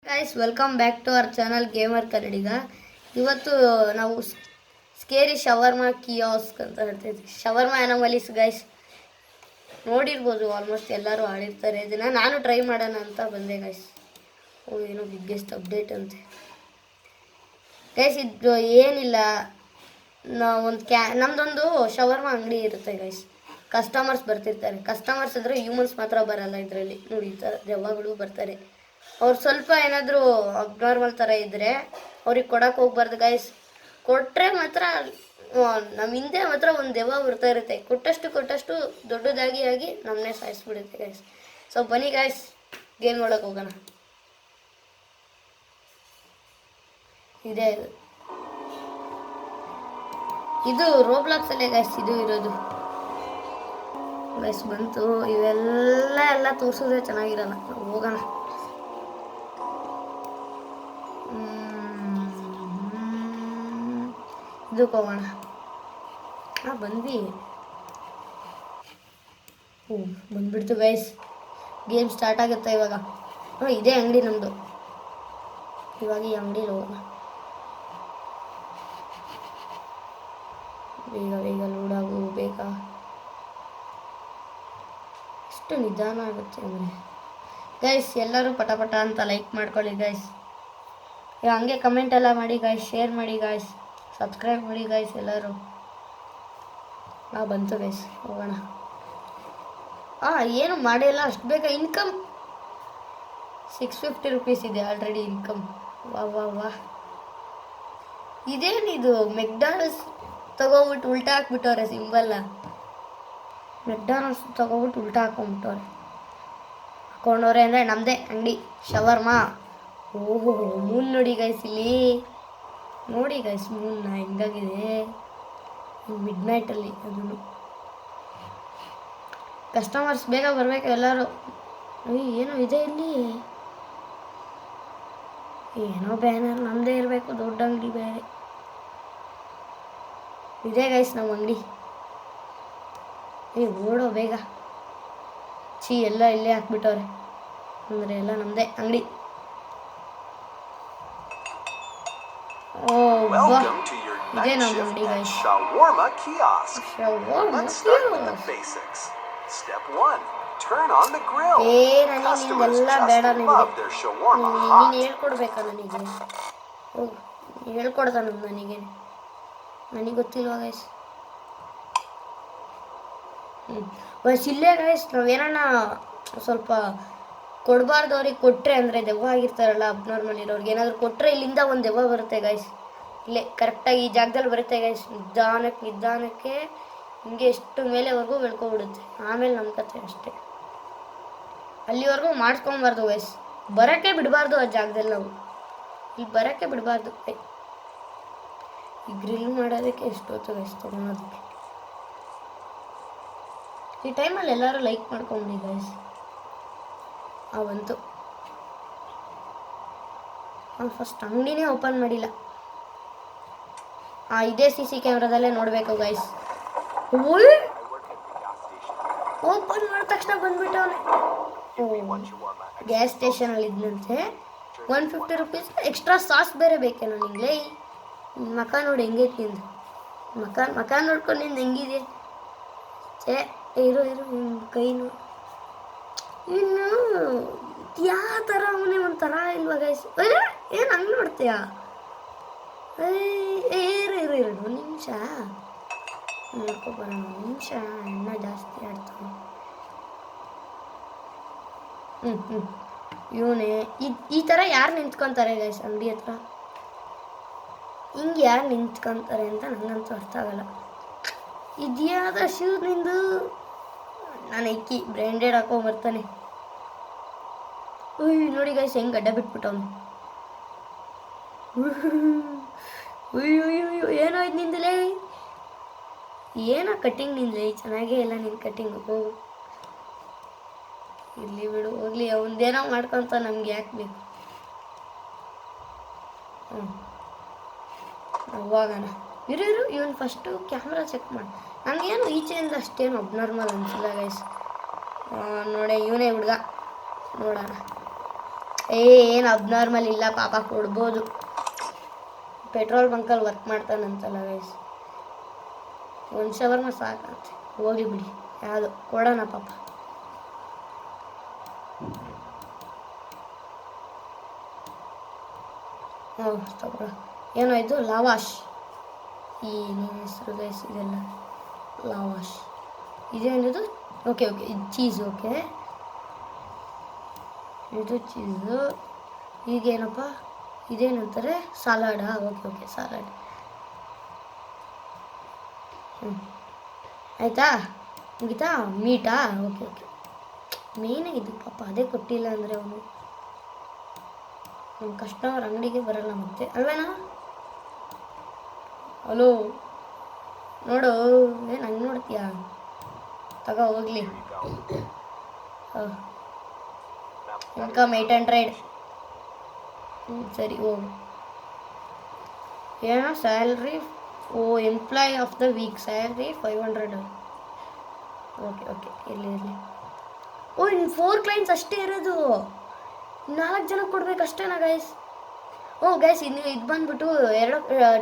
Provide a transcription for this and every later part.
Guys welcome back to our channel gamer Kannadiga. ಇವತ್ತು ನಾವು scary shawarma kiosk ಅಂತ ಹೇಳ್ತಿದ್ವಿ. ಶವರ್ಮಾ ಅನಮಲೀಸ್ ಗೈಸ್ ನೋಡಿರ್ಬೋದು, ಆಲ್ಮೋಸ್ಟ್ ಎಲ್ಲರೂ ಆಡಿರ್ತಾರೆ ಇದನ್ನು. ನಾನು ಟ್ರೈ ಮಾಡೋಣ ಅಂತ ಬಂದೆ ಗೈಸ್. ಏನೋ ಬಿಗ್ಗೆಸ್ಟ್ ಅಪ್ಡೇಟ್ ಅಂತೆ ಗೈಸ್. ಇದು ಏನಿಲ್ಲ, ನಮ್ಮದೊಂದು ಶವರ್ಮಾ ಅಂಗಡಿ ಇರುತ್ತೆ ಗೈಸ್. ಕಸ್ಟಮರ್ಸ್ ಬರ್ತಿರ್ತಾರೆ. ಕಸ್ಟಮರ್ಸ್ ಅಂದರೆ ಹ್ಯೂಮನ್ಸ್ ಮಾತ್ರ ಬರಲ್ಲ ಇದರಲ್ಲಿ. ನೋಡಿ, ಈ ಥರ ದೆವ್ವಗಳು ಬರ್ತಾರೆ. ಅವ್ರು ಸ್ವಲ್ಪ ಏನಾದರೂ ಅಬ್ನಾರ್ಮಲ್ ಥರ ಇದ್ದರೆ ಅವ್ರಿಗೆ ಕೊಡೋಕೆ ಹೋಗ್ಬಾರ್ದು ಗೈಸ್. ಕೊಟ್ಟರೆ ಮಾತ್ರ ನಮ್ಮ ಹಿಂದೆ ಮಾತ್ರ ಒಂದು ದೆವ್ವ ಬರ್ತಾ ಇರುತ್ತೆ. ಕೊಟ್ಟಷ್ಟು ದೊಡ್ಡದಾಗಿ ಆಗಿ ನಮ್ಮನ್ನೇ ಸಾಯಿಸ್ಬಿಡುತ್ತೆ ಗೈಸ್. ಸೊ ಬನ್ನಿ ಗೈಸ್, ಗೇಮ್ ನೋಡೋಕೆ ಹೋಗೋಣ. ಇದು ರೋಬ್ಲಾಕ್ಸಲ್ಲೇ ಗೈಸ್ ಇದು ಇರೋದು ಗೈಸ್. ಬಂತು ಇವೆಲ್ಲ ತೋರಿಸಿದ್ರೆ ಚೆನ್ನಾಗಿರಲ್ಲ. ಹೋಗೋಣ. ಇದಕ್ಕೆ ಹೋಗೋಣ. ಬಂದ್ವಿ. ಬಂದ್ಬಿಡ್ತು ಗೈಸ್. ಗೇಮ್ ಸ್ಟಾರ್ಟ್ ಆಗುತ್ತೆ ಇವಾಗ. ಇದೇ ಅಂಗಡಿ ನಮ್ಮದು. ಇವಾಗ ಈ ಅಂಗಡಿಲಿ ಹೋಗೋಣ. ಬೇಗ ಲೋಡಾಗು ಬೇಗ. ಎಷ್ಟು ನಿಧಾನ ಆಗುತ್ತೆ ಅಂದರೆ ಗೈಸ್. ಎಲ್ಲರೂ ಪಟ ಅಂತ ಲೈಕ್ ಮಾಡ್ಕೊಳ್ಳಿ ಗೈಸ್. ಹಂಗೆ ಕಮೆಂಟ್ ಎಲ್ಲ ಮಾಡಿ ಗೈಸ್. ಶೇರ್ ಮಾಡಿ ಗೈಸ್. ಸಬ್ಸ್ಕ್ರೈಬ್ ಮಾಡಿ ಗೈಸ್ ಎಲ್ಲರೂ. ಬಂತು ಗೈಸ್, ಹೋಗೋಣ. ಏನು ಮಾಡಿಲ್ಲ ಅಷ್ಟು ಬೇಗ. ಇನ್ಕಮ್ 650 ರೂಪೀಸ್ ಇದೆ ಆಲ್ರೆಡಿ ಇನ್ಕಮ್. ವಾ ಇದೇನಿದು? ಮೆಕ್ಡಾನಲ್ಸ್ ತಗೋಬಿಟ್ಟು ಉಲ್ಟಾ ಹಾಕ್ಬಿಟ್ಟವ್ರೆ ಸಿಂಬಲ್ನ. ಮೆಕ್ಡಾನಲ್ಸ್ ತಗೋಬಿಟ್ಟು ಉಲ್ಟಾ ಹಾಕೊಂಡವ್ರೆ ಅಂದರೆ ನಮ್ಮದೇ ಅಂಗಡಿ ಶವರ್ಮಾ. ಓಹೋ, ಮೂನ್ ನೋಡಿ ಗೈಸ್ ಇಲ್ಲಿ. ನೋಡಿ ಗೈಸ್, ಮೂನ್ ಹೆಂಗಾಗಿದೆ ಮಿಡ್ ನೈಟಲ್ಲಿ. ಅದನ್ನು ಕಸ್ಟಮರ್ಸ್ ಬೇಗ ಬರಬೇಕು ಎಲ್ಲರೂ. ಏನೋ ಇದೆ ಇಲ್ಲಿ, ಏನೋ ಬ್ಯಾನರ್. ನಮ್ಮದೇ ಇರಬೇಕು, ದೊಡ್ಡ ಅಂಗಡಿ ಬೇರೆ ಇದೆ ಗೈಸ್ ನಮ್ಮ ಅಂಗಡಿ. ಓಡೋ ಬೇಗ. ಎಲ್ಲ ಇಲ್ಲೇ ಹಾಕ್ಬಿಟ್ಟವ್ರೆ ಅಂದರೆ ಎಲ್ಲ ನಮ್ಮದೇ ಅಂಗಡಿ. Welcome to your night shift at Shawarma Kiosk. Let's start with the basics. Step 1. Turn on the grill. Customers just love their shawarma hot. ನೀನು ಹೇಳ್ಕೊಡ್ಬೇಕಾ ನನಗೆ? ಹೇಳ್ಕೊಡ್ತಾನ ನನಗೆ ಗೊತ್ತಿಲ್ವಾ ಗೈಸ್? ಬಸ್ ಇಲ್ಲೇ ಗೈಸ್. ನಾವೇನ ಸ್ವಲ್ಪ ಕೊಡಬಾರ್ದು ಅವ್ರಿಗೆ. ಕೊಟ್ಟರೆ ಅಂದರೆ ದೆವ್ವ ಆಗಿರ್ತಾರಲ್ಲ, ಅಬ್ನಾರ್ಮಲ್ ಇರೋರಿಗೆ ಏನಾದರೂ ಕೊಟ್ಟರೆ ಇಲ್ಲಿಂದ ಒಂದು ದೆವ್ವ ಬರುತ್ತೆ ಗೈಸ್. ಇಲ್ಲೇ ಕರೆಕ್ಟಾಗಿ ಈ ಜಾಗದಲ್ಲಿ ಬರುತ್ತೆ ಗೈಸ್. ನಿಧಾನಕ್ಕೆ ಹಿಂಗೆ ಎಷ್ಟು ಮೇಲೆವರೆಗೂ ಬೆಳ್ಕೊಬಿಡುತ್ತೆ. ಆಮೇಲೆ ನಮ್ಮ ಕತೆ ಅಷ್ಟೇ. ಅಲ್ಲಿವರೆಗೂ ಮಾಡಿಸ್ಕೊಬಾರ್ದು ಗೈಸ್. ಬರೋಕ್ಕೆ ಬಿಡಬಾರ್ದು ಆ ಜಾಗದಲ್ಲಿ. ನಾವು ಇಲ್ಲಿ ಬರೋಕ್ಕೆ ಬಿಡಬಾರ್ದು. ಈ ಗ್ರಿಲ್ ಮಾಡೋದಕ್ಕೆ ಎಷ್ಟೊತ್ತು ಗೈಸ್ ತೊಗೊಳೋದಕ್ಕೆ. ಈ ಟೈಮಲ್ಲಿ ಎಲ್ಲರೂ ಲೈಕ್ ಮಾಡ್ಕೊಂಬಿಡಿ ಗೈಸ್. ಬಂತು. ಫಸ್ಟ್ ಅಂಗಡಿನೇ ಓಪನ್ ಮಾಡಿಲ್ಲ. ಇದೇ CC ಕ್ಯಾಮ್ರಾದಲ್ಲೇ ನೋಡಬೇಕು ಗೈಸ್. ಓಪನ್ ಮಾಡಿದ ತಕ್ಷಣ ಬಂದ್ಬಿಟ್ಟವನೆ. ಗ್ಯಾಸ್ ಸ್ಟೇಷನಲ್ಲಿ ಇದ್ದಂತೆ. 150 ರೂಪೀಸ್ ಎಕ್ಸ್ಟ್ರಾ ಸಾಸ್ ಬೇರೆ ಬೇಕೆ ನನಗೆ. ಮಕ ನೋಡಿ ಹೆಂಗೈತಿ ನಿಂದು. ಮಕ ನೋಡ್ಕೊಂಡು ನಿಂದು ಹೆಂಗಿದೆ. ಇರು ಕೈನು ಇನ್ನು ಯಾವ ಥರ ಅವನೇ ಒಂಥರ ಇಲ್ವಾ ಗೈಸ್? ಏನು ಹಂಗೆ ನೋಡ್ತೀಯ? ಇರು ಒಂದು ನಿಮಿಷ ನೋಡ್ಕೊಬರೋಣ. ಒಂದು ನಿಮಿಷ. ಎಣ್ಣೆ ಜಾಸ್ತಿ ಆಡ್ತಾನೆ. ಇವನೇ. ಈ ಥರ ಯಾರು ನಿಂತ್ಕೊತಾರೆ ಗೈಸ್ ಅಂಗಡಿ ಹತ್ರ? ಹಿಂಗೆ ಯಾರು ನಿಂತ್ಕೊತಾರೆ ಅಂತ ನನಗಂತೂ ಅರ್ಥ ಆಗಲ್ಲ. ಇದ್ಯಾದ ಶೂಸ್ ನಿಂದು? ನಾನು ಇಕ್ಕಿ ಬ್ರ್ಯಾಂಡೆಡ್ ಹಾಕೊಂಬರ್ತಾನೆ. ನೋಡಿ ಗೈಸ್ ಹೆಂಗೆ ಗಡ್ಡ ಬಿಟ್ಬಿಟ್ಟವನು. ಏನೋ ಇದು ನಿಂದಲೇ? ಏನೋ ಕಟ್ಟಿಂಗ್ ನಿಂದಲೇ? ಚೆನ್ನಾಗೇ ಇಲ್ಲ ನಿನ್ನ ಕಟ್ಟಿಂಗು. ಹೋಗು, ಇಲ್ಲಿ ಬಿಡು, ಹೋಗ್ಲಿ. ಅವನದೇನೋ ಮಾಡ್ಕೊತ ನಮ್ಗೆ ಯಾಕೆ ಬೇಕು? ಹೋಗೋಣ. ಇರು ಇವನು ಫಸ್ಟು ಕ್ಯಾಮ್ರಾ ಚೆಕ್ ಮಾಡಿ. ನನಗೇನು ಈಚೆಯಿಂದ ಅಷ್ಟೇನು ಅಬ್ನಾರ್ಮಲ್ ಅನಿಸಿಲ್ಲ ಗೈಸ್. ನೋಡಿ ಇವನೇ ಹುಡುಗ. ನೋಡೋಣ. ಏನು ಅಬ್ನಾರ್ಮಲ್ ಇಲ್ಲ ಪಾಪ, ಕೊಡ್ಬೋದು. ಪೆಟ್ರೋಲ್ ಬಂಕಲ್ಲಿ ವರ್ಕ್ ಮಾಡ್ತಾನಂತಲ್ಲ ಗೈಸ್. ಒಂದು ಶವರ್ಮ ಸಾಕಂತೆ, ಹೋಗ್ಲಿ ಬಿಡಿ, ಯಾವುದು ಕೊಡೋಣ ಪಾಪ. ತಗೊಳ. ಏನೋ ಇದು ಲಾವಾಶ್, ಏನೇನು ಹೆಸರು ಗೈಸ್ ಇದೆಲ್ಲ, ಲಾವಾಶ್. ಇದೇನಿದು? ಓಕೆ ಇದು ಚೀಸ್. ಓಕೆ ಇದು ಚೀಸು. ಈಗೇನಪ್ಪ ಇದೇನಂತಾರೆ? ಸಲಾಡಾ? Okay salad. ಆಯಿತಾ, ಮುಗಿತಾ? ಮೀಟಾ? ಓಕೆ ಮೇನೇ ಇದು ಪಾಪ, ಅದೇ ಕೊಟ್ಟಿಲ್ಲ ಅಂದರೆ ಅವನು ನಮ್ಮ ಕಸ್ಟಮರ್ ಅಂಗಡಿಗೆ ಬರಲ್ಲ ಮತ್ತೆ, ಅಲ್ವೇನಾ? ಹಲೋ, ನೋಡು, ಏನು ಹಂಗೆ ನೋಡ್ತೀಯಾ? ತಗೋ ಹೋಗ್ಲಿ. ಇನ್ಕಮ್ 800. ಸರಿ ಹೋಗು. ಏನೋ salary, employee of the week salary 500. Okay ಇರಲಿ. ಇನ್ನು 4 ಕ್ಲೈಂಟ್ಸ್ ಅಷ್ಟೇ ಇರೋದು, 4 ಜನ ಕೊಡ್ಬೇಕು ಅಷ್ಟೇನಾ ಗೈಸ್? ಗೈಸ್, ಇನ್ನು ಇದು ಬಂದ್ಬಿಟ್ಟು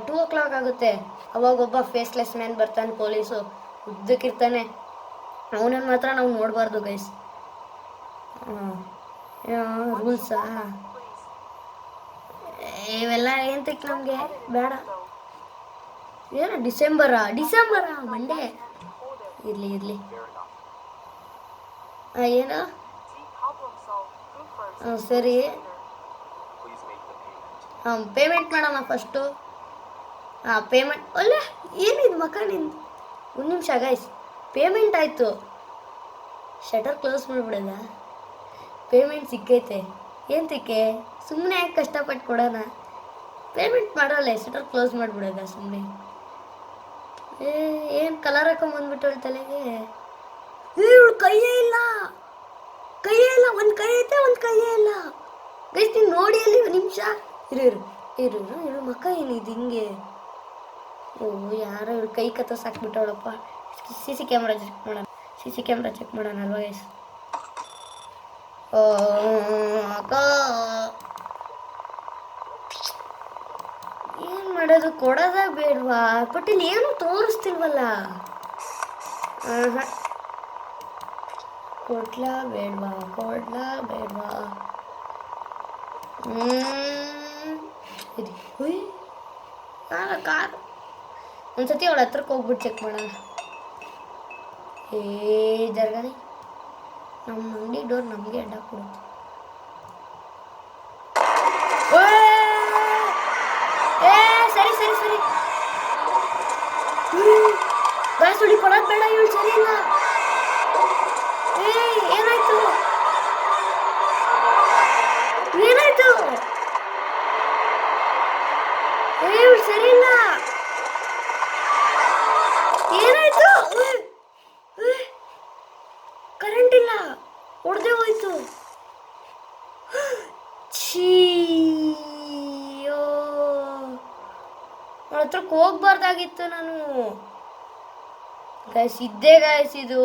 2 o'clock ಆಗುತ್ತೆ. ಅವಾಗ ಒಬ್ಬ ಫೇಸ್ಲೆಸ್ ಮ್ಯಾನ್ ಬರ್ತಾನೆ, ಪೊಲೀಸು, ಉದ್ದಕ್ಕಿರ್ತಾನೆ. ಅವನನ್ನು ಮಾತ್ರ ನಾವು ನೋಡಬಾರ್ದು ಗೈಸ್. ರೂಲ್ಸಾ ಇವೆಲ್ಲ ಏಂತಕ್ಕೆ ನಮಗೆ ಬೇಡ. ಏನು ಡಿಸೆಂಬರಾ ಮಂಡೇ? ಇರಲಿ. ಏನು? ಸರಿ, ಪೇಮೆಂಟ್ ಮಾಡೋಣ ಫಸ್ಟು. ಪೇಮೆಂಟ್ ಅಲ್ಲ, ಏನಿದು ಮಕ್ಕ ನಿಂದು? 1 ನಿಮಿಷ ಗೈಸ್, ಪೇಮೆಂಟ್ ಆಯಿತು. ಶಟರ್ ಕ್ಲೋಸ್ ಮಾಡಿಬಿಡೋದ? ಪೇಮೆಂಟ್ ಸಿಕ್ಕೈತೆ. ಏಂತಕ್ಕೆ? ಸುಮ್ಮನೆ ಯಾಕೆ ಕಷ್ಟಪಟ್ಟು ಕೊಡೋಣ? ಪೇಮೆಂಟ್ ಮಾಡೋಲ್ಲ, ಶಟರ್ ಕ್ಲೋಸ್ ಮಾಡಿಬಿಡೋದ ಸುಮ್ಮನೆ? ಏನು ಕಲರ್ ಹಾಕೊಂಬಂದ್ಬಿಟ್ಟು ತಲೆಗೆ. ಇವಳು ಕೈಯೇ ಇಲ್ಲ, ಒಂದು ಕೈ ಐತೆ, ಒಂದು ಕೈಯೇ ಇಲ್ಲ ಗೈಸ್. ನೀವು ನೋಡಿ ಅಲ್ಲಿ, 1 ನಿಮಿಷ ಇರು ಮಕ್ಕ ಏನಿದು ಹಿಂಗೆ? ಯಾರೋ ಇವಳು ಕೈ ಕತ್ತರಿಸಾಕ್ಬಿಟ್ಟವಳಪ್ಪ. ಸಿ ಕ್ಯಾಮ್ರಾ ಚೆಕ್ ಮಾಡೋಣ ಅಲ್ವಾ ಗೈಸ್? ಅಕ್ಕ ಏನು ಮಾಡೋದು? ಕೊಡೋದ ಬೇಡವಾ? ಬಟ್ ಇಲ್ಲಿ ಏನು ತೋರಿಸ್ತಿಲ್ವಲ್ಲ. ಕೊಡ್ಲಾ ಬೇಡವಾ? ಕಾರ್ ಒಂದ್ಸತಿ ಅವಳ ಹತ್ರಕ್ಕೆ ಹೋಗ್ಬಿಟ್ಟು ಚೆಕ್ ಮಾಡೋಣ. ಜರ್ಗಣಿ, ನಮ್ಮ ಅಂಗಡಿ ಡೋರ್ ನಮಗೆ ಅಡ್ಡ ಕೊಡುತ್ತೆ. ಸರಿ ಗಾಸ್ ಹುಡಿ ಕೊಡೋದು ಬೇಡ, ಇವಳು ಸರಿ ಇಲ್ಲ. ಏನಾಯ್ತು? ಇವಳು ಸರಿ ಇಲ್ಲ. ಏನಾಯ್ತು? ಕರೆಂಟ್ ಇಲ್ಲ, ಹೊಡೆದೇ ಹೋಯ್ತು. ಅವಳ ಹತ್ರಕ್ಕೆ ಹೋಗ್ಬಾರ್ದಾಗಿತ್ತು ನಾನು ಗೈಸ್. ಇದು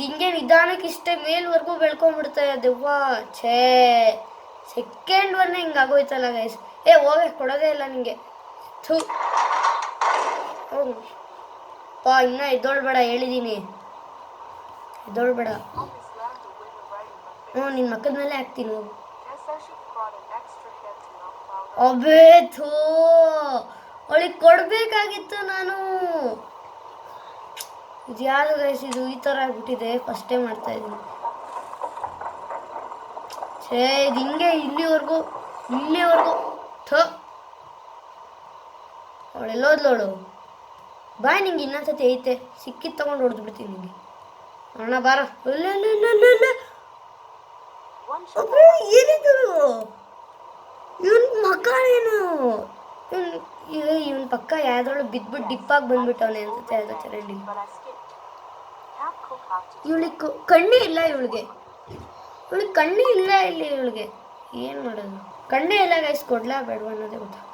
ಹಿಂಗೆ ನಿಧಾನಕ್ಕೆ ಇಷ್ಟೇ ಮೇಲ್ವರೆಗೂ ಬೆಳ್ಕೊಂಡ್ಬಿಡ್ತಾ ದೆವ್ವ. ಸೆಕೆಂಡ್ ಒನ್ನೇ ಹಿಂಗಾಗೋಯ್ತಲ್ಲ ಗೈಸ್. ಹೋಗಕ್ಕೆ ಕೊಡೋದೇ ಇಲ್ಲ ನಿಂಗೆ. ಇನ್ನೂ ಎದ್ದೋಳ್ಬೇಡ, ಹೇಳಿದ್ದೀನಿ, ಎದ್ದೋಳ್ಬೇಡ. ನಿನ್ನ ಮಕ್ಕದ ಮೇಲೆ ಹಾಕ್ತೀನಿ ಹೋಗು. ಅಬೇಥೋ, ಅವಳಿಗೆ ಕೊಡಬೇಕಾಗಿತ್ತು ನಾನು. ಇದು ಯಾರು ಗೈಸ್? ಇದು ಈ ಥರ ಆಗ್ಬಿಟ್ಟಿದೆ, ಫಸ್ಟ್ ಟೈಮ್ ಮಾಡ್ತಾ ಇದ್ದೀನಿ. ಇದು ಹಿಂಗೆ ಇಲ್ಲಿವರೆಗೂ ಅವಳೆಲ್ಲೋದ್ಲೋಳು. ಬಾಯ್, ನಿಂಗೆ ಇನ್ನೊಂದ್ಸತಿ ಐತೆ, ಸಿಕ್ಕಿದ್ದು ತಗೊಂಡು ಹೊಡೆದು ಬಿಡ್ತೀನಿ ನಿಂಗೆ. ಅಣ್ಣ ಬಾರ. ಏನಿದು? ಇವನ್ ಮಕ್ಕ ಏನು? ಇವನ್ ಪಕ್ಕ ಯಾವ್ದ್ರೊಳು ಬಿದ್ಬಿಟ್ಟು ಡಿಪ್ಪಾಗಿ ಬಂದ್ಬಿಟ್ಟವನೆ ಅನ್ಸುತ್ತೆ ಯಾವ್ದೋ ಚರಂಡಿ. ಇವಳಿಗೆ ಕಣ್ಣೇ ಇಲ್ಲ, ಇವಳಿಗೆ ಕಣ್ಣೇ ಇಲ್ಲ ಇಲ್ಲಿ. ಇವಳಿಗೆ ಏನು ಮಾಡೋದು? ಕಣ್ಣೇ ಇಲ್ಲ ಗೈಸ್. ಕೊಡ್ಲಾ ಬೇಡವಾ ಅನ್ನೋದೇ ಗೊತ್ತಾಗ್ತದೆ.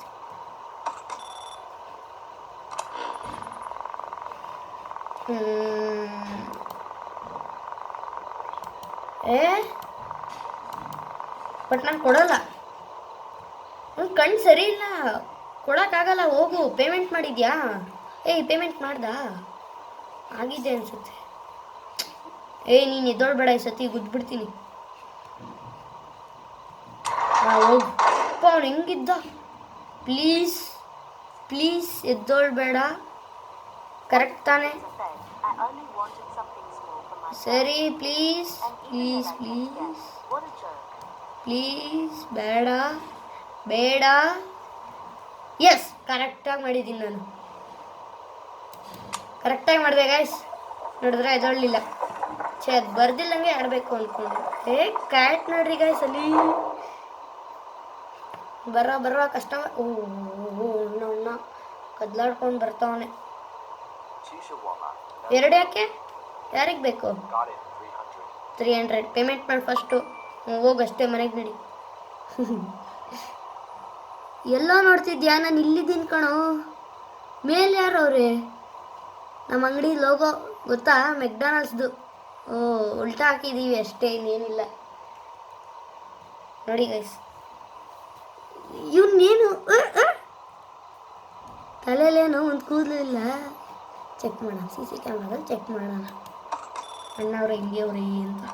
ಬಟ್ ನಾನು ಕೊಡೋಲ್ಲ. ಅವ್ನು ಕಣ್ಣು ಸರಿ ಇಲ್ಲ, ಕೊಡೋಕ್ಕಾಗಲ್ಲ. ಹೋಗು, ಪೇಮೆಂಟ್ ಮಾಡಿದ್ಯಾ? ಏಯ್ ಪೇಮೆಂಟ್ ಮಾಡ್ದಾ? ಆಗಿದೆ ಅನ್ಸುತ್ತೆ. ಏಯ್ ನೀನು ಎದ್ದೋಳ್ಬೇಡ, ಈ ಸತಿ ಗುದ್ಬಿಡ್ತೀನಿ. ಹೋಗು. ಅಪ್ಪ ಅವ್ನು ಹೆಂಗಿದ್ದ? ಪ್ಲೀಸ್ ಪ್ಲೀಸ್ ಎದ್ದೋಳ್ಬೇಡ. ಕರೆಕ್ಟ್ ತಾನೆ? ಸರಿ ಪ್ಲೀಸ್ ಪ್ಲೀಸ್ ಪ್ಲೀಸ್ ಪ್ಲೀಸ್. ಬೇಡ ಬೇಡ. ಎಸ್, ಕರೆಕ್ಟಾಗಿ ಮಾಡಿದ್ದೀನಿ ನಾನು. ಕರೆಕ್ಟಾಗಿ ಮಾಡಿದೆ ಗೈಸ್. ನೋಡಿದ್ರೆ ಎದೊಳ್ಳಿಲ್ಲ. ಅದು ಬರ್ದಿಲ್ಲಂಗೆ ಆಡಬೇಕು ಅಂದ್ಕೊಂಡು. ಕ್ಯಾಟ್ ನೋಡ್ರಿ ಗೈಸ್ ಅಲ್ಲಿ ಬರೋ ಕಷ್ಟ. ಅಣ್ಣ ಕದ್ಲಾಡ್ಕೊಂಡು ಬರ್ತಾವನೆ. 2 ಯಾಕೆ? ಯಾರಿಗೆ ಬೇಕು? 300 ಪೇಮೆಂಟ್ ಮಾಡಿ ಫಸ್ಟು. ಹೋಗಷ್ಟೇ, ಮನೆಗೆ ನಡಿ. ಎಲ್ಲೋ ನೋಡ್ತಿದ್ಯಾ? ನಾನು ಇಲ್ಲಿದ್ದೀನಿ ಕಣೋ. ಮೇಲೆ ಯಾರು ಅವ್ರೆ? ನಮ್ಮ ಅಂಗಡಿ ಲೋಗೋ ಗೊತ್ತಾ? ಮೆಕ್ಡಾನಲ್ಸ್ದು. ಉಲ್ಟಾ ಹಾಕಿದ್ದೀವಿ ಅಷ್ಟೇ, ಇನ್ನೇನಿಲ್ಲ. ನೋಡಿ ಗೈಸ್, ಇವನ್ನೇನು ತಲೆಯಲ್ಲೇನೋ ಒಂದು ಕೂದಲು ಇಲ್ಲ. ಚೆಕ್ ಮಾಡೋಣ, CC ಕ್ಯಾಮ್ರಾದಲ್ಲಿ ಚೆಕ್ ಮಾಡೋಣ. ಅಣ್ಣವ್ರೆ ಹಿಂಗೆ ಅವ್ರೆ ಅಂತ.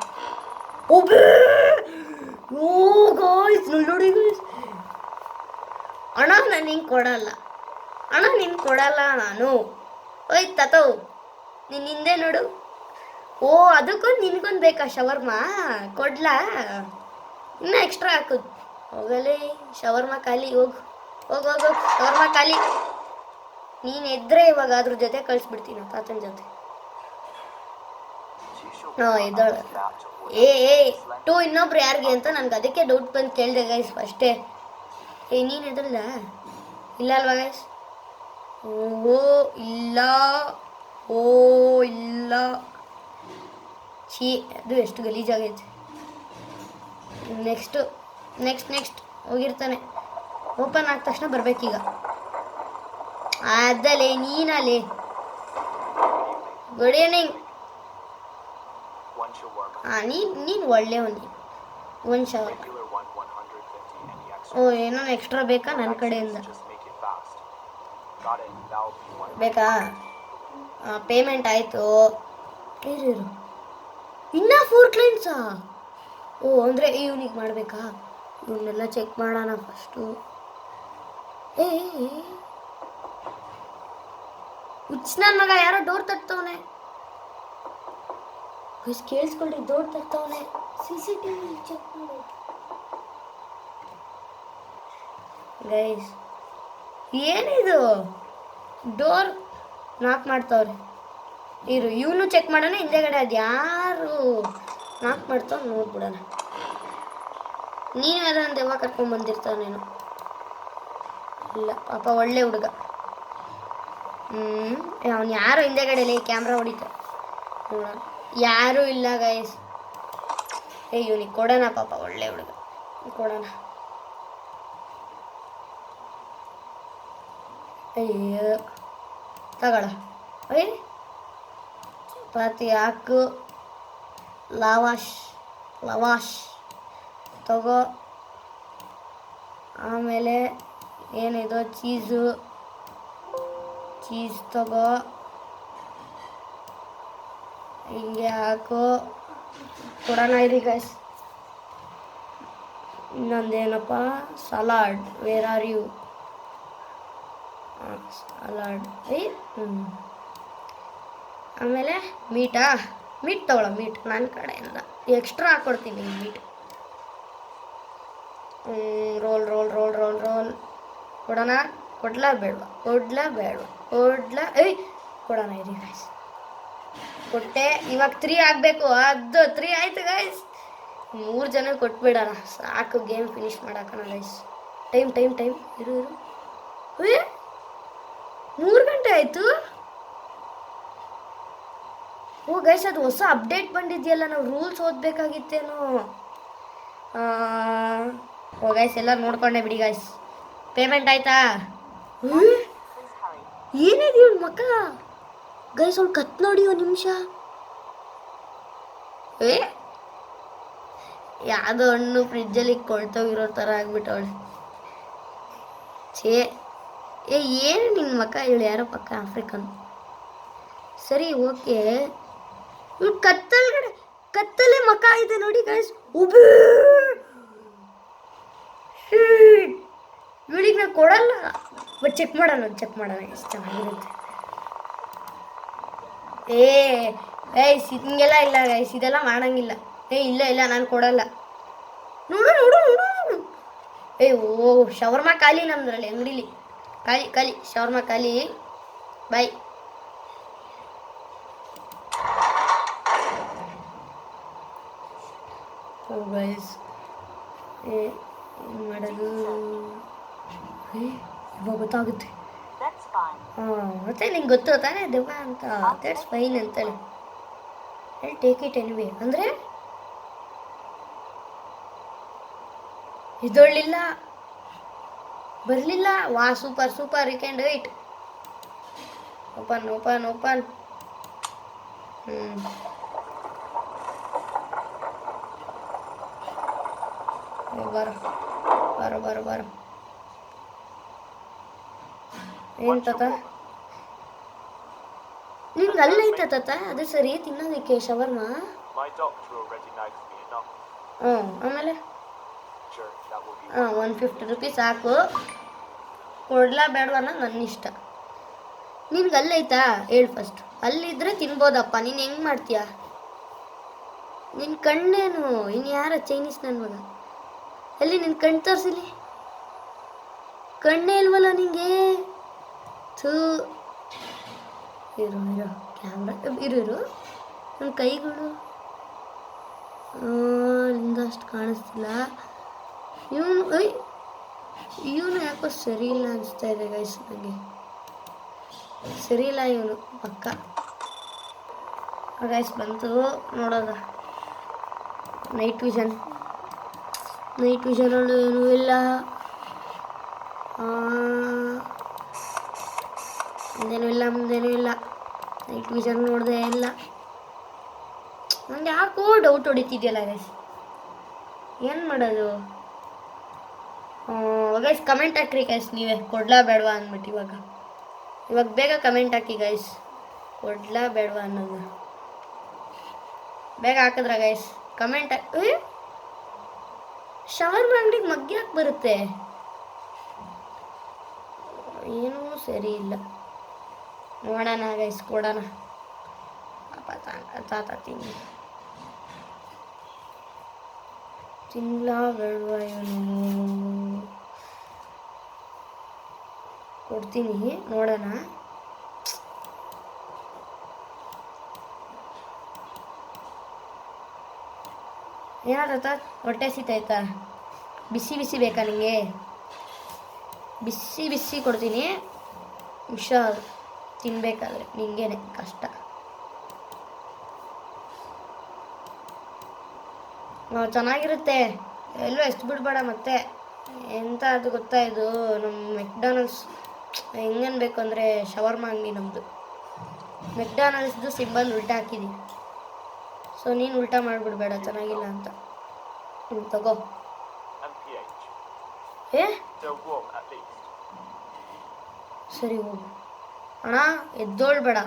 ನೋಡಿ ಗೈಸ್, ಅಣ್ಣ ನಾನು ಹಿಂಗೆ ಕೊಡಲ್ಲ. ಅಣ್ಣ ನಿನ್ ಕೊಡಲ್ಲ ನಾನು. ಓಯ್ ತತೋ, ನೀನು ಹಿಂದೆ ನೋಡು. ಓ ಅದಕ್ಕೊಂದು ನಿನ್ಗೊಂದು ಬೇಕಾ ಶವರ್ಮಾ? ಕೊಡ್ಲಾ? ಇನ್ನೂ ಎಕ್ಸ್ಟ್ರಾ ಹಾಕೋದು. ಹೋಗಲೇ ಶವರ್ಮಾ ಖಾಲಿ. ಹೋಗು ಹೋಗು ಹೋಗು, ಶವರ್ಮಾ ಖಾಲಿ. ನೀನು ಎದ್ರೆ ಇವಾಗ ಅದ್ರ ಜೊತೆ ಕಳಿಸ್ಬಿಡ್ತೀನಿ, ತಾತನ ಜೊತೆ. ಇದ್ದಾಳ. ಏ 2 ಇನ್ನೊಬ್ರು ಯಾರಿಗೆ ಅಂತ ನನಗೆ ಅದಕ್ಕೆ ಡೌಟ್ ಬಂದು ಕೇಳಿದೆ ಗೈಸ್ ಫಸ್ಟೇ. ನೀನು ಎದ್ರಲ್ಲ? ಇಲ್ಲ ಅಲ್ವಾ ಗೈಸ್? ಓ ಇಲ್ಲ, ಓ ಇಲ್ಲ. ಅದು ಎಷ್ಟು ಗಲೀಜಾಗೈತೆ. ನೆಕ್ಸ್ಟ್ ಹೋಗಿರ್ತಾನೆ. ಓಪನ್ ಆದ ತಕ್ಷಣ ಬರ್ಬೇಕೀಗ. ಅದಲ್ಲೇ ನೀನಲ್ಲಿ ಗುಡ್ ಈವ್ನಿಂಗ್. ನೀನು ಒಳ್ಳೆಯವನಿ. ಒಂದು ಶವರ್. ಓ ಏನೋ ಎಕ್ಸ್ಟ್ರಾ ಬೇಕಾ ನನ್ನ ಕಡೆಯಿಂದ? ಬೇಕಾ? ಪೇಮೆಂಟ್ ಆಯಿತು. ಇರು ಇನ್ನೂ 4 ಕ್ಲೈಂಟ್ಸಾ? ಓ ಅಂದರೆ ಇವನಿಗೆ ಮಾಡಬೇಕಾ? ಇವನ್ನೆಲ್ಲ ಚೆಕ್ ಮಾಡೋಣ ಫಸ್ಟು. ಹುಚ್ಚ ನನ್ನ ಮಗ ಯಾರೋ ಡೋರ್ ತಟ್ತವನೆ. ಕೇಳಿಸ್ಕೊಳ್ರಿ, ಡೋರ್ ತಟ್ತವನೆ. CCTV ಚೆಕ್ ಮಾಡಿ ಗೈಸ್. ಏನಿದು? ಡೋರ್ ನಾಕ್ ಮಾಡ್ತಾವ್ರೆ. ಇವನು ಚೆಕ್ ಮಾಡೋಣ. ಹಿಂದೆಗಡೆ ಅದು ಯಾರು ನಾಕ್ ಮಾಡ್ತಾವ ನೋಡ್ಬಿಡೋಣ. ನೀನು ಯಾರು ದೆವ್ವ ಕರ್ಕೊಂಡು ಬಂದಿರ್ತಾನೇನು? ಇಲ್ಲ ಪಾಪ, ಒಳ್ಳೆ ಹುಡುಗ. ಅವನು ಯಾರು ಹಿಂದೆಗಡೆಲಿ ಕ್ಯಾಮ್ರಾ ಹೊಡಿತಾರೆ ನೋಡೋಣ. ಯಾರೂ ಇಲ್ಲ ಗೈಸ್. ಇವನಿಗೆ ಕೊಡೋಣ, ಪಾಪ ಒಳ್ಳೆ ಹುಡುಗ, ಕೊಡೋಣ. ಅಯ್ಯೋ ತಗೊಳ. ಚಪಾತಿ ಹಾಕು. ಲವಾಶ್ ತಗೋ. ಆಮೇಲೆ ಏನಿದು? ಚೀಸ್ ತಗೋ. ಹಿಂಗೆ ಹಾಕು. ಕೊಡೋಣ ಇರಿ ಗೈಸ್. ಇನ್ನೊಂದೇನಪ್ಪ? Salad. Where are you? Salad. ಆಮೇಲೆ ಮೀಟ್ ತಗೊಳ್ಳೋ. ಮೀಟ್ ನನ್ನ ಕಡೆಯಿಂದ ಎಕ್ಸ್ಟ್ರಾ ಹಾಕ್ಕೊಡ್ತೀನಿ ಮೀಟ್. ರೋಲ್ ಕೊಡೋಣ. ಕೊಡ್ಲಾ ಬೇಡವಾ? ಕೊಡೋಣ ಇರಿ ಗೈಸ್. ಕೊಟ್ಟೆ. ಇವಾಗ 3 ಆಗಬೇಕು. ಅದು 3 ಆಯ್ತು ಗೈಸ್. 3 ಜನ ಕೊಟ್ಬಿಡೋಣ ಸಾಕು, ಗೇಮ್ ಫಿನಿಶ್ ಮಾಡಾಕೋಣ ಗೈಸ್. ಟೈಮ್ ಇರು. 3 ಗಂಟೆ ಆಯಿತು. ಓ ಗೈಸ್, ಅದು ಹೊಸ ಅಪ್ಡೇಟ್ ಬಂದಿದೆಯಲ್ಲ, ನಾವು ರೂಲ್ಸ್ ಓದಬೇಕಾಗಿತ್ತೇನೋ. ಓ ಗೈಸ್, ಎಲ್ಲ ನೋಡ್ಕೊಂಡೆ ಬಿಡಿ ಗೈಸ್. ಪೇಮೆಂಟ್ ಆಯ್ತಾ? ಏನಿದೆ ಇವ್ನ ಮಕ್ಕ ಗೈಸ್? ಅವ್ಳು ಕತ್ ನೋಡಿ ಒಂದು ನಿಮಿಷ. ಯಾವುದೋ ಹಣ್ಣು ಫ್ರಿಜ್ಜಲ್ಲಿ ಕೊಳ್ತೋಗಿರೋ ಥರ ಆಗ್ಬಿಟ್ಟವಳೆ. ಛೇ ಏನು ನಿನ್ನ ಮಕ್ಕ ಇವಳು ಯಾರೋ ಪಕ್ಕ ಆಫ್ರಿಕನ್. ಸರಿ ಓಕೆ. ಇವ್ಳು ಕತ್ತಲೆ ಮಕ ಇದೆ ನೋಡಿ ಗೈಸ್. ಇವಳಿಗೆ ನಾನು ಕೊಡಲ್ಲ. ಬಟ್ ಚೆಕ್ ಮಾಡೋಣ ಎಷ್ಟು ಚೆನ್ನಾಗಿರುತ್ತೆ. ಗೈಸ್ ಹಿಂಗೆಲ್ಲ ಇಲ್ಲ ಗೈಸ್, ಇದೆಲ್ಲ ಮಾಡಂಗಿಲ್ಲ. ಇಲ್ಲ ನಾನು ಕೊಡಲ್ಲ. ನೋಡು. ಓ ಶವರ್ಮಾ ಖಾಲಿ ನಮ್ದ್ರಲ್ಲಿ ಅಂಗಡಿಲಿ. ಖಾಲಿ ಶವರ್ಮಾ ಖಾಲಿ. ಬಾಯ್. ಗೈಸ್ ಏನು ಮಾಡೋದು ಇವಾಗ ಗೊತ್ತಾಗುತ್ತೆ. ಮತ್ತೆ ನಿಂಗೆ ಗೊತ್ತು ತಾನೇ ದೆವ್ವ ಅಂತ. ದಟ್ಸ್ ಫೈನ್ ಅಂತೇಳಿ ಟೇಕ್ ಇಟ್ ಎನಿವೆ. ಅಂದರೆ ಇದೊಳ್ಳಿಲ್ಲ, ಬರಲಿಲ್ಲ. ವಾ super you can do it. Open. ಬರೋ ಏನು ತಾತ ನಿಮ್ಗೆ ಅಲ್ಲೈತ ತಾತ? ಅದು ಸರಿ ತಿನ್ನೋದಕ್ಕೆ ಶವರ್ಮಾ. ಆಮೇಲೆ 150 ರೂಪೀಸ್ ಸಾಕು. ಕೊಡ್ಲಾ ಬೇಡವನ್ನ ನನ್ನ ಇಷ್ಟ. ನಿನ್ಗೆ ಅಲ್ಲೈತಾ ಹೇಳು ಫಸ್ಟ್. ಅಲ್ಲಿದ್ರೆ ತಿನ್ಬೋದಪ್ಪ. ನೀನು ಹೆಂಗೆ ಮಾಡ್ತೀಯ? ನಿನ್ನ ಕಣ್ಣೇನು ಇನ್ನು ಯಾರ ಚೈನೀಸ್ ನನ್ನ ಮಗ? ಎಲ್ಲಿ ನಿನ್ನ ಕಣ್ಣು ತೋರಿಸಿಲಿ. ಕಣ್ಣೇ ಇಲ್ವಲ್ಲ ನಿಂಗೆ. ಥೂ ಇರು ಕ್ಯಾಮ್ರಾ ಇರು. ನನ್ನ ಕೈಗಳು ನಿಂದ ಅಷ್ಟು ಕಾಣಿಸ್ತಿಲ್ಲ. ಇವನು ಯಾಕೋ ಸರಿ ಇಲ್ಲ ಅನಿಸ್ತಾ ಇದೆ ಗೈಸ್. ನನಗೆ ಸರಿ ಇಲ್ಲ ಇವನು ಪಕ್ಕ. ಗೈಸ್ ಬಂತು ನೋಡೋದ. ನೈಟ್ ವಿಷನ್ ಅಲ್ಲೂ ಏನೂ ಇಲ್ಲ. ಮುಂದೇನೂ ಇಲ್ಲ. ನೈಟ್ ವಿಷನ್ ನೋಡಿದೆ ಇಲ್ಲ. ನನಗೆ ಯಾಕೋ ಡೌಟ್ ಹೊಡಿತಿದೆಯಲ್ಲ ಗೈಸ್. ಏನು ಮಾಡೋದು? ಗೈಸ್ ಕಮೆಂಟ್ ಹಾಕ್ರಿ ಗೈಸ್ ನೀವೇ. ಕೊಡ್ಲಾ ಬೇಡವಾ ಅಂದ್ಬಿಟ್ಟು ಇವಾಗ ಬೇಗ ಕಮೆಂಟ್ ಹಾಕಿ ಗೈಸ್. ಕೊಡ್ಲಾ ಬೇಡವಾ ಅನ್ನೋದು ಬೇಗ ಹಾಕಿದ್ರ ಗೈಸ್ ಕಮೆಂಟ್ ಹಾಕಿ. ಶವರ್ಮಾ ಅಂಗಡಿಗೆ ಮಗ್ಗಿ ಹಾಕಿ ಬರುತ್ತೆ. ಏನೂ ಸರಿ ಇಲ್ಲ. ನೋಡೋಣ ಗೈಸ್ ಕೊಡೋಣ. ತಾತ ತಿನ್ನಲಾ ಬೇಡವಾ ಇವನು? ಕೊಡ್ತೀನಿ ನೋಡೋಣ. ಏನಾದ ಹೊಟ್ಟೆ ಸಿತಾಯ್ತಾ? ಬಿಸಿ ಬೇಕಾ ನಿಮಗೆ? ಬಿಸಿ ಕೊಡ್ತೀನಿ. ಹುಷಾರು ತಿನ್ಬೇಕಾದ್ರೆ ನಿಂಗೇನೆ ಕಷ್ಟ. ಚೆನ್ನಾಗಿರುತ್ತೆ. ಎಲ್ಲೂ ಎಷ್ಟು ಬಿಡಬೇಡ. ಮತ್ತೆ ಎಂತ ಅದು ಗೊತ್ತಾ, ಇದು ನಮ್ಮ ಮೆಕ್ಡಾನಲ್ಸ್ ಹೆಂಗನ್ಬೇಕು ಅಂದರೆ ಶವರ್ಮಾ ಅಂಗಡಿ ನಮ್ಮದು. ಮೆಕ್ಡಾನಲ್ಸ್ದು ಸಿಂಬಲ್ ಉಲ್ಟಾ ಹಾಕಿದ್ದೀನಿ. ಸೊ ನೀನು ಉಲ್ಟಾ ಮಾಡಿಬಿಡ್ಬೇಡ, ಚೆನ್ನಾಗಿಲ್ಲ ಅಂತ. ತಗೋ. ಸರಿ ಹೋಗು ಅಣ್ಣ. ಎದ್ದೋಳ್ಬೇಡ.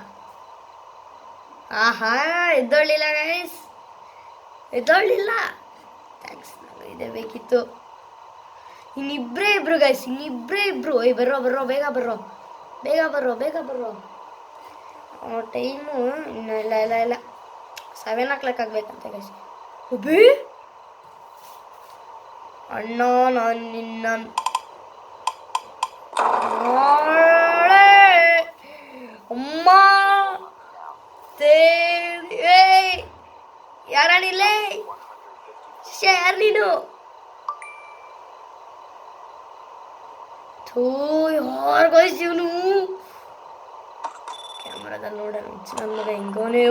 ಆಹಾ ಎದ್ದೋಳಿಲ್ಲ ಗೈಸ್, ಎದ್ದೋಳಿಲ್ಲ. ಥ್ಯಾಂಕ್ಸ್, ನನಗೆ ಇದೇ ಬೇಕಿತ್ತು. ಇಬ್ರು ಗೈಸ್, ಇನ್ನಿಬ್ರು. ಬರ್ರೋ ಬೇಗ ಬರ್ರೋ. ಟೈಮು ಇನ್ನು ಇಲ್ಲ 7 o'clock ಆಗ್ಬೇಕಂತೆ ಗೈಸ್. ಅಣ್ಣ ನಾನು ನಿನ್ನ ಅಮ್ಮ ಯಾರಣಿಲ್ಲೇ ಯಾರು ನೀನು? ಯಾರು ಗೈಸ್ ಇವನು? ಕ್ಯಾಮ್ರಾದಲ್ಲಿ ನೋಡೋಣ ನನ್ನ ಮಗ ಹೆಂಗೋನೇ.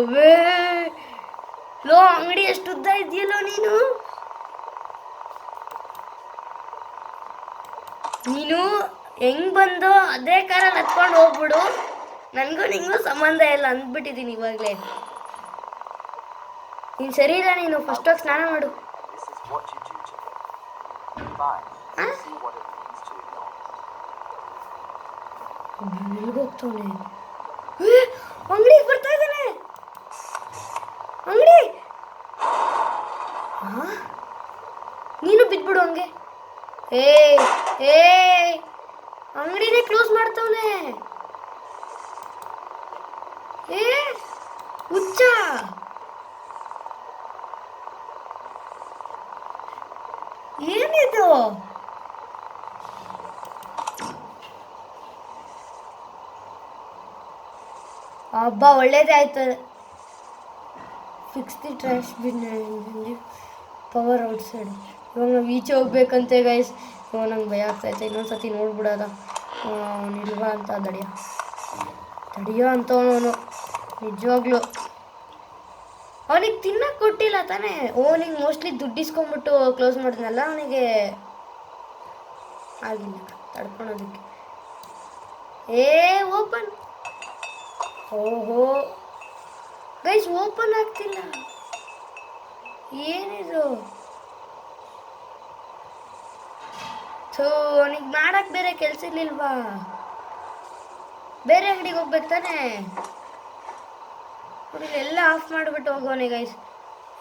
ಲೋ ಅಂಗಡಿ ಎಷ್ಟು ಉದ್ದ ಇದೆಯಲ್ಲೋ ನೀನು ಹೆಂಗ್ ಬಂದು ಅದೇ ಕಾರಲ್ಲಿ ಹತ್ಕೊಂಡು ಹೋಗ್ಬಿಡು. ನನಗೂ ನಿಂಗೂ ಸಂಬಂಧ ಇಲ್ಲ ಅಂದ್ಬಿಟ್ಟಿದ್ದೀನಿ ಇವಾಗಲೇ. ನೀನು ಸರಿ ಇಲ್ಲ. ನೀನು ಫಸ್ಟ್ ಹೋಗಿ ಸ್ನಾನ ಮಾಡು. what you do to him. Fine. Huh? See what it means to ignore. ಹೋಗ್ತಾನೆ ಅಂಗಡಿಗೆ ಬರ್ತಾ ಇದ್ದಾನೆ ಅಂಗಡಿ ನೀನು ಬಿದ್ಬಿಡು ಹಂಗೆ ಏ ಏ ಅಂಗಡಿನೇ ಕ್ಲೋಸ್ ಮಾಡ್ತಾವನೆ ಏ ಹುಚ್ಚ ಏನಿದು ಹಬ್ಬ ಒಳ್ಳೇದೇ ಆಯ್ತು fix the trash bin power outside ಇವಾಗ ನಾವು ಈಚೆ ಹೋಗ್ಬೇಕಂತೆ ಗೈಸ್ ಇವಾಗ ನಂಗೆ ಭಯ ಆಗ್ತಾಯಿತ್ತು ಇನ್ನೊಂದು ಸತಿ ನೋಡ್ಬಿಡೋದ ಅವನಿಲ್ವ ಅಂತ ತಡಿಯೋ ಅಂತವನು ನಿಜವಾಗ್ಲು ಅವನಿಗೆ ತಿನ್ನಕ್ಕೆ ಕೊಟ್ಟಿಲ್ಲ ತಾನೇ ಅವನಿಗೆ ಮೋಸ್ಟ್ಲಿ ದುಡ್ಡು ಇಸ್ಕೊಂಡ್ಬಿಟ್ಟು ಕ್ಲೋಸ್ ಮಾಡಿದ್ನಲ್ಲ ಅವನಿಗೆ ಆಗಿಲ್ಲ ತಡ್ಕೊಳೋದಕ್ಕೆ ಏ ಓಪನ್ ಓಹೋ ಗೈಸ್ ಓಪನ್ ಆಗ್ತಿಲ್ಲ ಏನಿದು ಥೋ ಅವನಿಗೆ ಮಾಡಕ್ಕೆ ಬೇರೆ ಕೆಲಸ ಇರ್ಲಿಲ್ವಾ ಬೇರೆ ಅಂಗಡಿಗೆ ಹೋಗ್ಬೇಕು ತಾನೇ ಎಲ್ಲ ಆಫ್ ಮಾಡಿಬಿಟ್ಟು ಹೋಗೋನೆ ಗೈಸ್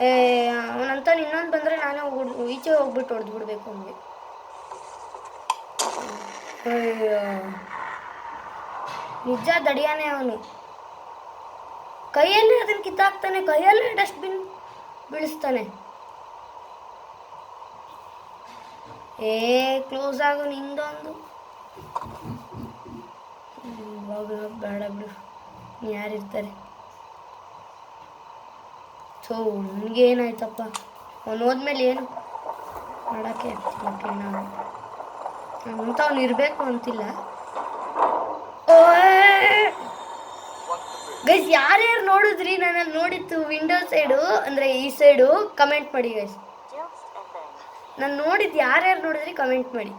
ಏ ಅವನಂತ ಇನ್ನೊಂದು ಬಂದರೆ ನಾನೇ ಈಚೆ ಹೋಗ್ಬಿಟ್ಟು ಹೊಡೆದ್ಬಿಡ್ಬೇಕು ಅವನಿಗೆ ನಿಜ ದಡಿಯಾನೆ ಅವನು ಕೈಯಲ್ಲೇ ಅದನ್ನು ಕಿತ್ತಾಕ್ತಾನೆ ಕೈಯಲ್ಲೇ ಡಸ್ಟ್ಬಿನ್ ಬೀಳಿಸ್ತಾನೆ ಏ ಕ್ಲೋಸ್ ಆಗು ನಿಂದೊಂದು ಬೇಡ ಬಿಡು ಯಾರಿರ್ತಾರೆ ಸೊ ನನಗೆ ಏನಾಯ್ತಪ್ಪ ಅವನು ಹೋದ್ಮೇಲೆ ಏನು ಮಾಡೋಕ್ಕೆ ನಾನು ಅಂತ ಅವ್ನು ಇರಬೇಕು ಅಂತಿಲ್ಲ ಗೈಸ್ ಯಾರ್ಯಾರು ನೋಡಿದ್ರಿ ನನ್ನಲ್ಲಿ ನೋಡಿತ್ತು ವಿಂಡೋ ಸೈಡು ಅಂದರೆ ಈ ಸೈಡು ಕಮೆಂಟ್ ಮಾಡಿ ಗೈಸ್ ನಾನು ನೋಡಿದ್ದು ಯಾರ್ಯಾರು ನೋಡಿದ್ರಿ ಕಮೆಂಟ್ ಮಾಡಿ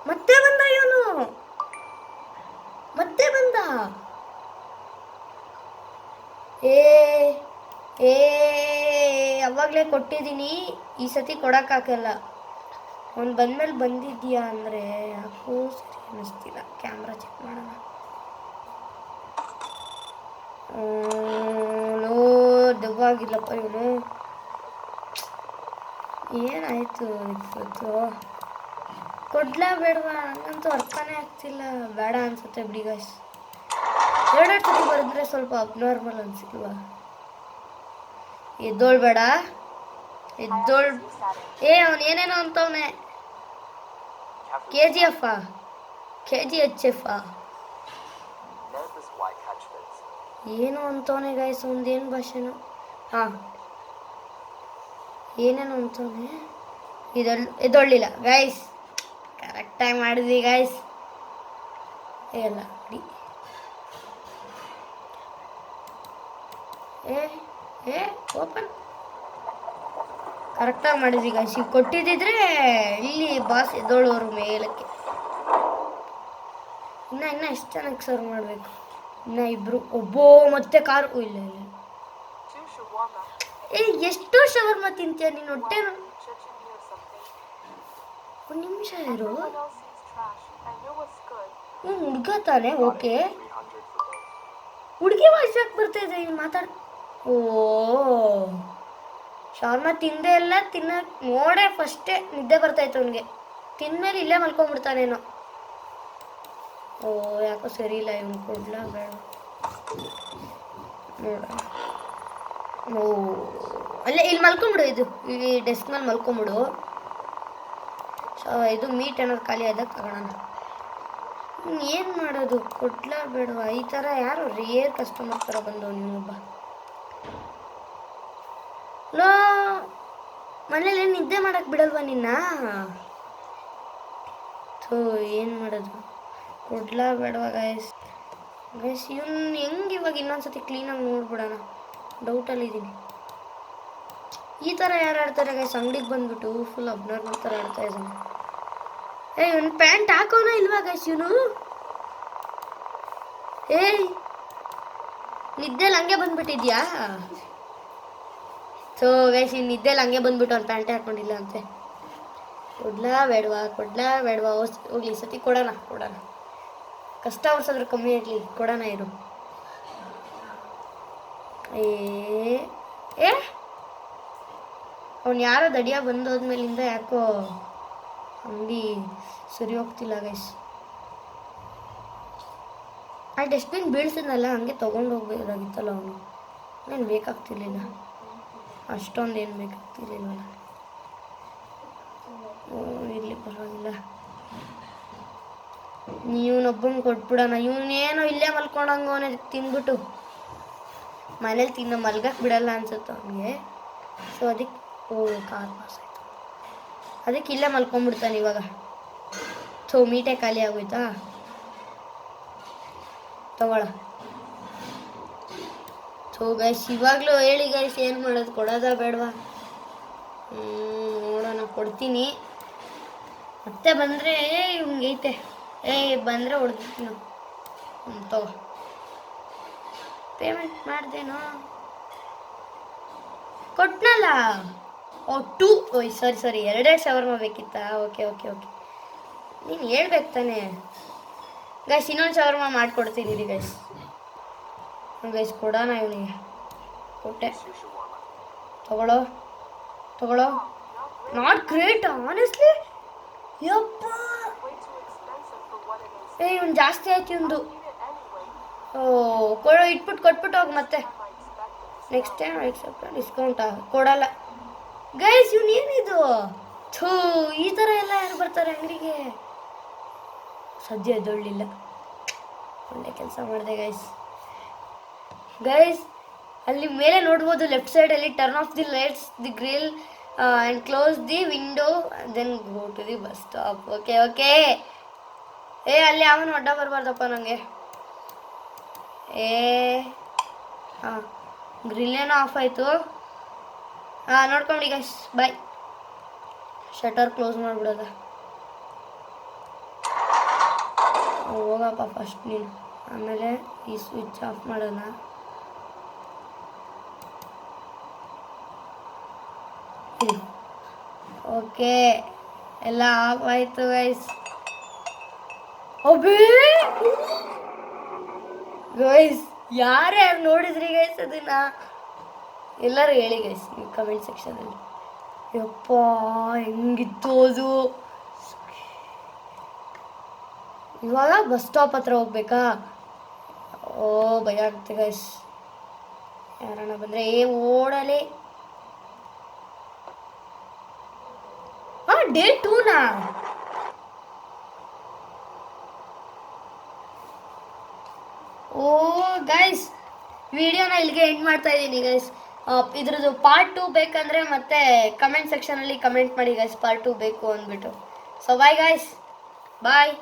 ಮತ್ತೆ ಬಂದ ಇವನು ಮತ್ತೆ ಬಂದ ಏ ಏ ಅವಾಗಲೇ ಕೊಟ್ಟಿದ್ದೀನಿ ಈ ಸತಿ ಕೊಡೋಕ್ಕಾಗಲ್ಲ ಅವ್ನು ಬಂದಮೇಲೆ ಬಂದಿದ್ಯಾ ಅಂದರೆ ಯಾಕೋ ಸರಿ ಅನ್ನಿಸ್ತಿಲ್ಲ ಕ್ಯಾಮ್ರಾ ಚೆಕ್ ಮಾಡೋಣ ನೋ ದೆವ್ವಾಗಿಲ್ಲಪ್ಪ ಇವನು ಏನಾಯಿತು ಇವತ್ತು ಕೊಡ್ಲಾ ಬೇಡವಾ ಹಂಗಂತೂ ಅರ್ಥನೇ ಆಗ್ತಿಲ್ಲ ಬೇಡ ಅನ್ಸುತ್ತೆ ಬಿಡಿ ಗೈಸ್ ಎರಡೆರಡು ಸತಿ ಬರೆದ್ರೆ ಸ್ವಲ್ಪ ಅಬ್ನಾರ್ಮಲ್ ಅನ್ಸಿಲ್ವಾ ಎದ್ದೋಳ್ಬೇಡ ಎದ್ದೋಳ್ ಏ ಅವನು ಏನೇನೋ ಅಂತವನೆ KGF KGHF ಏನು ಅಂತವನೆ ಗೈಸ್ ಒಂದೇನು ಭಾಷೆನೋ ಹಾಂ ಏನೇನು ಅಂತವನೆ ಎದ್ದೊಳ್ಳಿಲ್ಲ ಗೈಸ್ ಕರೆಕ್ಟಾಗಿ ಮಾಡಿದ್ವಿ ಗೈಸ್ ಎಲ್ಲ ಬಿಡಿ ಏ ಓಪನ್ ಕರೆಕ್ಟಾಗಿ ಮಾಡಿದ್ವಿ ಗೈಸ್ ಈಗ ಕೊಟ್ಟಿದ್ದಿದ್ರೆ ಇಲ್ಲಿ ಬಾಸ್ ಎದ್ದೋಳೋರು ಮೇಲಕ್ಕೆ ಇನ್ನು ಎಷ್ಟು ಚೆನ್ನಾಗಿ ಸರ್ವ್ ಮಾಡಬೇಕು ಇನ್ನು ಇಬ್ಬರು ಒಬ್ಬೋ ಮತ್ತೆ ಕಾರು ಇಲ್ಲ ಇಲ್ಲ ಏ ಎಷ್ಟೋ ಶವರ್ಮ ತಿಂತೀಯ ನೀನು ಹೊಟ್ಟೆ ಒಂದು ನಿಮಿಷ ಇರು ಹುಡುಗ ತಾನೆ ಓಕೆ ಹುಡುಗಿ ವಾಯ್ಸ್ ಯಾಕೆ ಬರ್ತಾ ಇದೆ ಈಗ ಓ ಶವರ್ಮ ತಿಂದೆ ಎಲ್ಲ ನೋಡೇ ಫಸ್ಟೇ ನಿದ್ದೆ ಬರ್ತಾಯಿತ್ತು ಅವನಿಗೆ ತಿಂದ್ಮೇಲೆ ಇಲ್ಲೇ ಮಲ್ಕೊಂಡ್ಬಿಡ್ತಾನೇನೋ ಓ ಯಾಕೋ ಸರಿ ಇಲ್ಲ ಇವನು ಕೊಡ್ಲಾ ಬೇಡ ನೋಡ ಓ ಅಲ್ಲೇ ಇಲ್ಲಿ ಮಲ್ಕೊಂಬಿಡು ಇದು ಈ ಡೆಸ್ಕ್ ಮೇಲೆ ಮಲ್ಕೊಂಬಿಡು ಇದು ಮೀಟ್ ಏನಾದ್ರು ಖಾಲಿ ಆದಾಗ ತಗೊಳ್ಳೋಣ ಏನು ಮಾಡೋದು ಕೊಡ್ಲಾ ಬೇಡವಾ ಈ ಥರ ಯಾರು ರೇರ್ ಕಸ್ಟಮರ್ ಥರ ಬಂದವು ನೀವೊಬ್ಬ ಲೋ ಮನೇಲಿ ನಿದ್ದೆ ಮಾಡಕ್ಕೆ ಬಿಡಲ್ವಾ ನಿನ್ನ ಥೋ ಏನು ಮಾಡೋದು ಕೊಡ್ಲಾ ಬೇಡವಾ ಗೈಸ್ ಇವನು ಹೆಂಗೆ ಇವಾಗ ಇನ್ನೊಂದ್ಸತಿ ಕ್ಲೀನಾಗಿ ನೋಡ್ಬಿಡೋಣ ಡೌಟಲ್ಲಿದ್ದೀನಿ ಈ ಥರ ಯಾರು ಆಡ್ತಾರೆ ಗೈಸ್ ಅಂಗಡಿಗೆ ಬಂದ್ಬಿಟ್ಟು ಫುಲ್ ಅಬ್ನಾರ್ಮಲ್ ಥರ ಆಡ್ತಾ ಇದ್ದಾನೆ ಇವನು ಪ್ಯಾಂಟ್ ಹಾಕೋನ ಇಲ್ವಾ ಗೈಸ್ ಇವನು ನಿದ್ದೆಲಿ ಹಂಗೆ ಬಂದ್ಬಿಟ್ಟಿದ್ಯಾ ಸೊ ಗೈಸ್ ಇನ್ನು ನಿದ್ದೆಲ್ಲ ಹಂಗೆ ಬಂದ್ಬಿಟ್ಟು ಅವ್ನು ಪ್ಯಾಂಟೇ ಹಾಕೊಂಡಿಲ್ಲ ಅಂತೆ. ಕೊಡ್ಲಾ ಬೇಡವಾ ಹೋಗ್ಲಿ ಸತಿ ಕೊಡೋಣ ಕಷ್ಟ ವರ್ಷಾದ್ರೂ ಕಮ್ಮಿ ಆಗಲಿ ಕೊಡೋಣ ಇರು. ಏ ಅವ್ನು ಯಾರೋ ದಡಿಯ ಬಂದೋದ್ಮೇಲಿಂದ ಯಾಕೋ ಅಂಗಡಿ ಸರಿ ಹೋಗ್ತಿಲ್ಲ ಗೈಸ್. ಆ ಡಸ್ಟ್ಬಿನ್ ಬೀಳ್ಸಿದ್ನಲ್ಲ ಹಂಗೆ ತೊಗೊಂಡು ಹೋಗ್ಬೇಕಾಗಿತ್ತಲ್ಲ ಅವನು. ಏನು ಬೇಕಾಗ್ತಿರ್ಲಿಲ್ಲ ಅಷ್ಟೊಂದು ಏನು ಬೇಕಾಗ್ತಿರ್ಲಿಲ್ವಲ್ಲ. ಇರಲಿ ಪರವಾಗಿಲ್ಲ. ಇವನೊಬ್ಬಂಗೆ ಕೊಟ್ಬಿಡೋಣ. ಇವನೇನೋ ಇಲ್ಲೇ ಮಲ್ಕೊಂಡಂಗೆ ಅವನೇ ತಿಂದ್ಬಿಟ್ಟು ಮನೇಲಿ ಮಲ್ಗಕ್ಕೆ ಬಿಡಲ್ಲ ಅನ್ಸುತ್ತೆ ಅವನಿಗೆ. ಸೊ ಅದಕ್ಕೆ ಕಾರ್ ಪಾಸ್ ಆಯಿತು. ಅದಕ್ಕೆ ಇಲ್ಲೇ ಮಲ್ಕೊಂಡ್ಬಿಡ್ತಾನೆ ಇವಾಗ. ಸೊ ಮೀಟೆ ಖಾಲಿ ಆಗೋಯ್ತಾ, ತಗೊಳ. ಸೊ ಗೈಸ್ ಇವಾಗಲೂ ಹೇಳಿ ಗೈಸ್ ಏನು ಮಾಡೋದು, ಕೊಡೋದಾ ಬೇಡವಾ? ನೋಡೋಣ, ಕೊಡ್ತೀನಿ. ಮತ್ತೆ ಬಂದರೆ ಇವ್ನಿಗೈತೆ ಬಂದರೆ ಹೊಡೆದ್ಬಿಡ್ತೀನಿ. ತಗೋ, ಪೇಮೆಂಟ್ ಮಾಡ್ದೇನೋ, ಕೊಟ್ನಲ್ಲ. ಸಾರಿ 2 ಶವರ್ಮ ಬೇಕಿತ್ತಾ? ಓಕೆ ನೀನು ಹೇಳ್ಬೇಕು ತಾನೆ ಗೈಸ್. ಇನ್ನೊಂದು ಶವರ್ಮ ಮಾಡಿಕೊಡ್ತೀನಿ ಗೈಸ್. ಕೊಡೋಣ ಇವನಿಗೆ. ಕೊಟ್ಟೆ, ತಗೊಳ್ಳೋ. Not great honestly. ಯಪ್ಪ ಇವ್ನು ಜಾಸ್ತಿ ಆಯ್ತು ಇವಂದು. ಕೊಟ್ಬಿಟ್ಟು ಹೋಗಿ ಮತ್ತೆ ನೆಕ್ಸ್ಟ್ ಟೈಮ್ ಎಕ್ಸೆಪ್ಟ್ ಡಿಸ್ಕೌಂಟಾ ಕೊಡಲ್ಲ ಗೈಸ್. ಇವ್ನು ಏನಿದು? ಈ ಥರ ಎಲ್ಲ ಯಾರು ಬರ್ತಾರೆ ಅಂಗಡಿಗೆ? ಸದ್ಯ ಎದ್ದೊಳ್ಳಿಲ್ಲ. ಒಳ್ಳೆ ಕೆಲಸ ಮಾಡಿದೆ ಗೈಸ್. ಅಲ್ಲಿ ಮೇಲೆ ನೋಡ್ಬೋದು ಲೆಫ್ಟ್ ಸೈಡಲ್ಲಿ turn off the lights, the grill and close the window then go to the bus stop. Okay ಅಲ್ಲಿ ಅವನು ಅಡ್ಡ ಬರಬಾರ್ದಪ್ಪ ನನಗೆ. ಗ್ರಿಲ್ ಏನೋ ಆಫ್ ಆಯಿತು. ನೋಡ್ಕೊಂಡು ಗೈಸ್ ಬಾಯ್. ಶಟರ್ ಕ್ಲೋಸ್ ಮಾಡಿಬಿಡೋದ. ಹೋಗಪ್ಪ ಫಸ್ಟ್ ನೀನು, ಆಮೇಲೆ ಈ ಸ್ವಿಚ್ ಆಫ್ ಮಾಡೋಣ. ಓಕೆ ಎಲ್ಲ ಆಫ್ ಆಯಿತು ಗೈಸ್. ಗೈಸ್ ಯಾರ್ಯಾರು ನೋಡಿದ್ರಿ ಗೈಸ್ ಅದನ್ನ ಎಲ್ಲರೂ ಹೇಳಿ ಗೈಸ್ ಕಮೆಂಟ್ ಸೆಕ್ಷನಲ್ಲಿ. ಯಪ್ಪ ಹೆಂಗಿತ್ತು ಅದು. ಇವಾಗ ಬಸ್ ಸ್ಟಾಪ್ ಹತ್ರ ಹೋಗ್ಬೇಕಾ? ಭಯ ಆಗುತ್ತೆ ಗೈಸ್. ಯಾರನ್ನ ಬಂದರೆ ಓಡಲಿ. ಡೇ 2ನಾ? ಗೈಸ್ ವಿಡಿಯೋನ ಇಲ್ಲಿಗೆ ಎಂಡ್ ಮಾಡ್ತಾ ಇದ್ದೀನಿ ಗೈಸ್. ಇದ್ರದ್ದು ಪಾರ್ಟ್ 2 ಬೇಕಂದರೆ ಮತ್ತೆ ಕಮೆಂಟ್ ಸೆಕ್ಷನಲ್ಲಿ ಕಮೆಂಟ್ ಮಾಡಿ ಗೈಸ್, ಪಾರ್ಟ್ 2 ಬೇಕು ಅಂದ್ಬಿಟ್ಟು. ಸೊ ಬಾಯ್ ಗೈಸ್, ಬಾಯ್.